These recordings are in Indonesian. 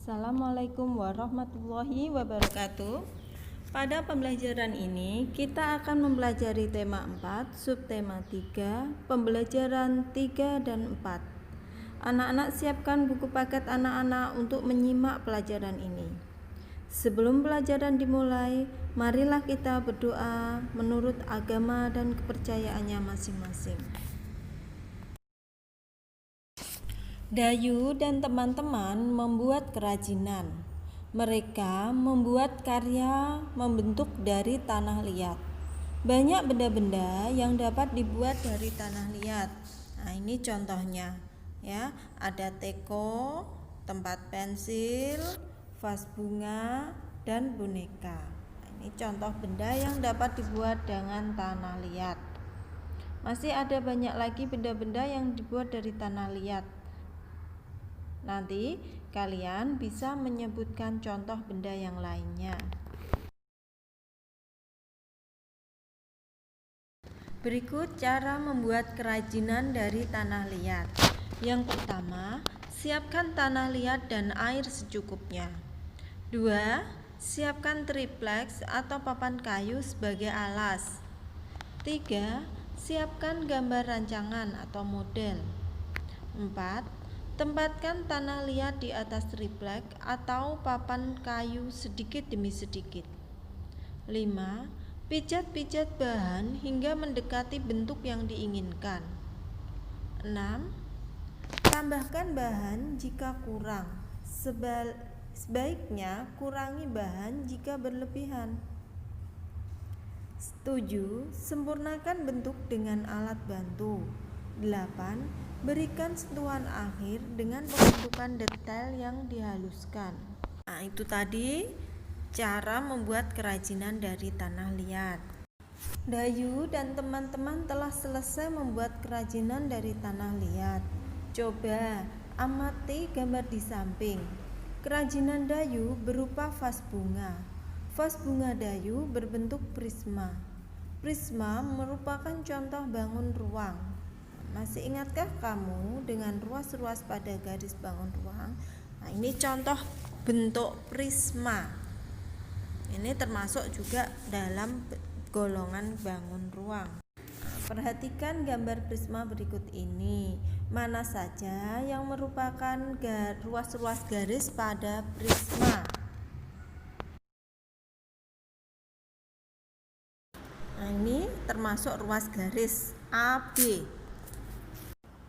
Assalamualaikum warahmatullahi wabarakatuh. Pada pembelajaran ini kita akan mempelajari tema 4, subtema 3, pembelajaran 3 dan 4. Anak-anak siapkan buku paket anak-anak untuk menyimak pelajaran ini. Sebelum pelajaran dimulai, marilah kita berdoa menurut agama dan kepercayaannya masing-masing. Dayu dan teman-teman membuat kerajinan. Mereka membuat karya membentuk dari tanah liat. Banyak benda-benda yang dapat dibuat dari tanah liat. Nah, ini contohnya ya. Ada teko, tempat pensil, vas bunga, dan boneka. Nah, ini contoh benda yang dapat dibuat dengan tanah liat. Masih ada banyak lagi benda-benda yang dibuat dari tanah liat. Nanti kalian bisa menyebutkan contoh benda yang lainnya. Berikut cara membuat kerajinan dari tanah liat. Yang pertama, siapkan tanah liat dan air secukupnya. 2. Siapkan triplex atau papan kayu sebagai alas. 3. Siapkan gambar rancangan atau model. 4. Tempatkan tanah liat di atas triplek atau papan kayu sedikit demi sedikit. 5. Pijat-pijat bahan hingga mendekati bentuk yang diinginkan. 6. Tambahkan bahan jika kurang. Sebaiknya kurangi bahan jika berlebihan. 7. Sempurnakan bentuk dengan alat bantu. 8. Berikan sentuhan akhir dengan pembentukan detail yang dihaluskan. Nah, itu tadi cara membuat kerajinan dari tanah liat. Dayu dan teman-teman telah selesai membuat kerajinan dari tanah liat. Coba amati gambar di samping. Kerajinan Dayu berupa vas bunga. Vas bunga Dayu berbentuk prisma. Prisma merupakan contoh bangun ruang. Masih ingatkah kamu dengan ruas-ruas pada garis bangun ruang? Nah, ini contoh bentuk prisma. Ini termasuk juga dalam golongan bangun ruang. Perhatikan gambar prisma berikut ini. Mana saja yang merupakan ruas-ruas garis pada prisma? Nah, ini termasuk ruas garis AB.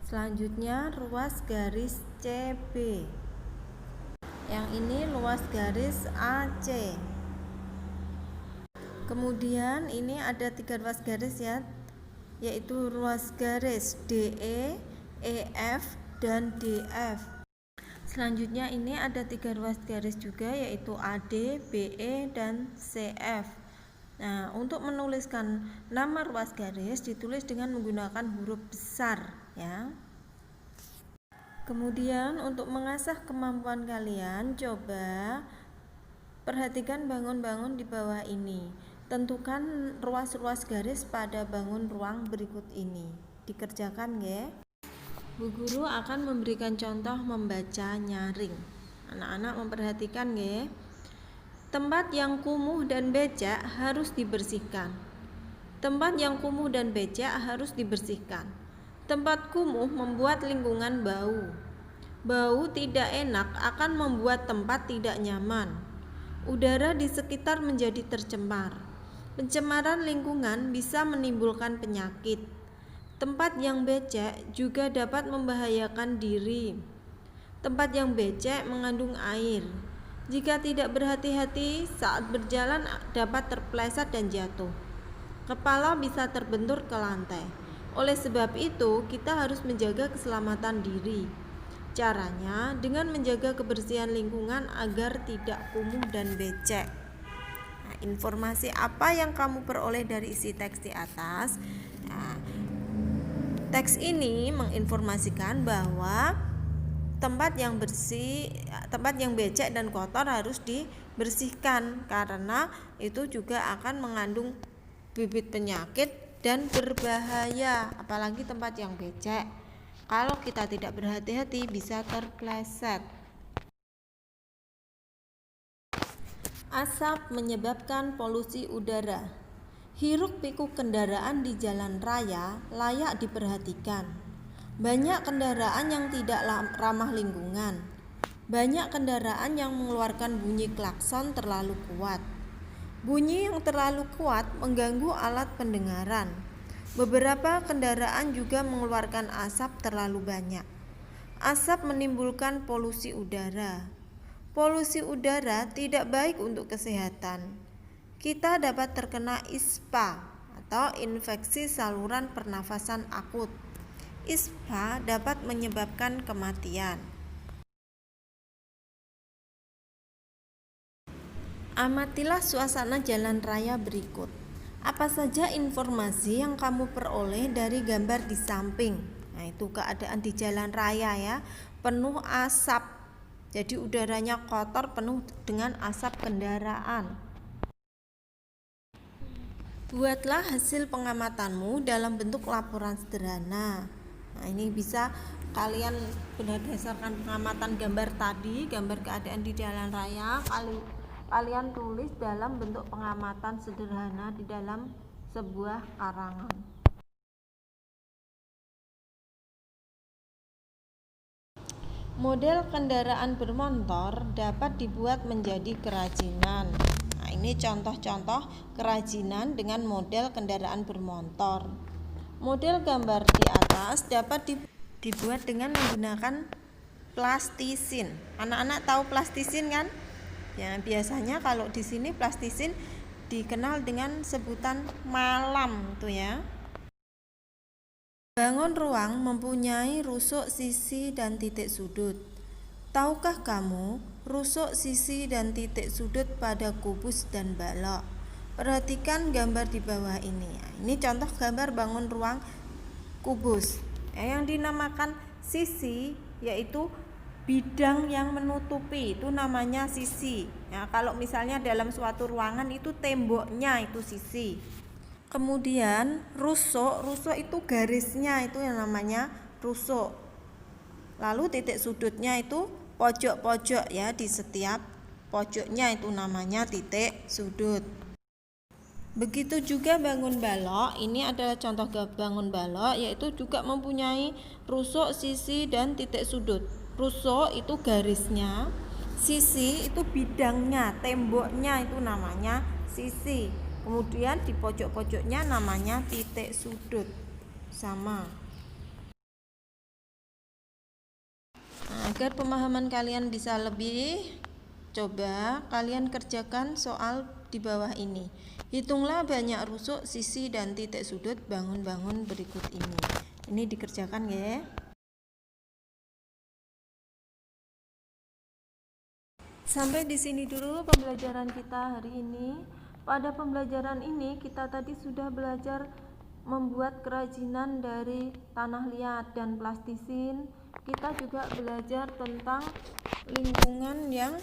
Selanjutnya ruas garis CB. Yang ini luas garis AC. Kemudian ini ada 3 ruas garis ya, yaitu ruas garis DE, EF, dan DF. Selanjutnya ini ada 3 ruas garis juga, yaitu AD, BE, dan CF. Nah, untuk menuliskan nama ruas garis ditulis dengan menggunakan huruf besar ya. Kemudian untuk mengasah kemampuan kalian, coba perhatikan bangun-bangun di bawah ini. Tentukan ruas-ruas garis pada bangun ruang berikut ini. Dikerjakan ya. Bu guru akan memberikan contoh membaca nyaring. Anak-anak memperhatikan ya. Tempat yang kumuh dan becek harus dibersihkan. Tempat yang kumuh dan becek harus dibersihkan. Tempat kumuh membuat lingkungan bau. Bau tidak enak akan membuat tempat tidak nyaman. Udara di sekitar menjadi tercemar. Pencemaran lingkungan bisa menimbulkan penyakit. Tempat yang becek juga dapat membahayakan diri. Tempat yang becek mengandung air. Jika tidak berhati-hati saat berjalan dapat terpeleset dan jatuh. Kepala bisa terbentur ke lantai. Oleh sebab itu, kita harus menjaga keselamatan diri. Caranya dengan menjaga kebersihan lingkungan agar tidak kumuh dan becek. Nah, informasi apa yang kamu peroleh dari isi teks di atas? Nah, teks ini menginformasikan bahwa tempat yang becek dan kotor harus dibersihkan karena itu juga akan mengandung bibit penyakit dan berbahaya, apalagi tempat yang becek. Kalau kita tidak berhati-hati bisa terpleset. Asap menyebabkan polusi udara. Hiruk-pikuk kendaraan di jalan raya layak diperhatikan. Banyak kendaraan yang tidak ramah lingkungan. Banyak kendaraan yang mengeluarkan bunyi klakson terlalu kuat. Bunyi yang terlalu kuat mengganggu alat pendengaran. Beberapa kendaraan juga mengeluarkan asap terlalu banyak. Asap menimbulkan polusi udara. Polusi udara tidak baik untuk kesehatan. Kita dapat terkena ISPA atau infeksi saluran pernafasan akut. ISPA dapat menyebabkan kematian. Amatilah suasana jalan raya berikut. Apa saja informasi yang kamu peroleh dari gambar di samping? Nah, itu keadaan di jalan raya ya, penuh asap. Jadi udaranya kotor, penuh dengan asap kendaraan. Buatlah hasil pengamatanmu dalam bentuk laporan sederhana. Nah, ini bisa kalian berdasarkan pengamatan gambar tadi, gambar keadaan di jalan raya, kalian tulis dalam bentuk pengamatan sederhana di dalam sebuah karangan. Model kendaraan bermotor dapat dibuat menjadi kerajinan. Nah, ini contoh-contoh kerajinan dengan model kendaraan bermotor. Model gambar di atas dapat dibuat dengan menggunakan plastisin. Anak-anak tahu plastisin kan? Ya, biasanya kalau di sini plastisin dikenal dengan sebutan malam tuh ya. Bangun ruang mempunyai rusuk sisi dan titik sudut. Tahukah kamu rusuk sisi dan titik sudut pada kubus dan balok? Perhatikan gambar di bawah ini. Ini contoh gambar bangun ruang kubus. Yang dinamakan sisi yaitu bidang yang menutupi, itu namanya sisi. Ya, kalau misalnya dalam suatu ruangan itu temboknya itu sisi. Kemudian rusuk itu garisnya, itu yang namanya rusuk. Lalu titik sudutnya itu pojok-pojok ya, di setiap pojoknya itu namanya titik sudut. Begitu juga bangun balok, ini adalah contoh bangun balok, yaitu juga mempunyai rusuk, sisi, dan titik sudut. Rusuk itu garisnya, sisi itu bidangnya, temboknya itu namanya sisi. Kemudian di pojok-pojoknya namanya titik sudut. Sama. Nah, agar pemahaman kalian bisa lebih, coba kalian kerjakan soal di bawah ini. Hitunglah banyak rusuk, sisi, dan titik sudut bangun-bangun berikut ini. Ini dikerjakan ya. Sampai di sini dulu pembelajaran kita hari ini. Pada pembelajaran ini kita tadi sudah belajar membuat kerajinan dari tanah liat dan plastisin. Kita juga belajar tentang lingkungan yang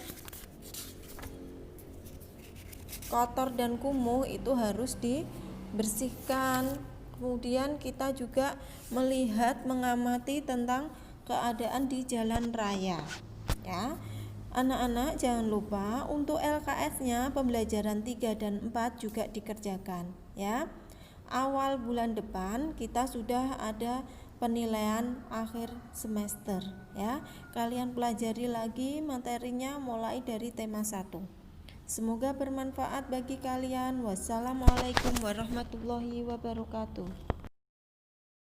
kotor dan kumuh itu harus dibersihkan. Kemudian kita juga melihat, mengamati tentang keadaan di jalan raya ya. Anak-anak jangan lupa untuk LKS-nya pembelajaran 3 dan 4 juga dikerjakan ya. Awal bulan depan kita sudah ada penilaian akhir semester ya. Kalian pelajari lagi materinya mulai dari tema 1. Semoga bermanfaat bagi kalian. Wassalamualaikum warahmatullahi wabarakatuh.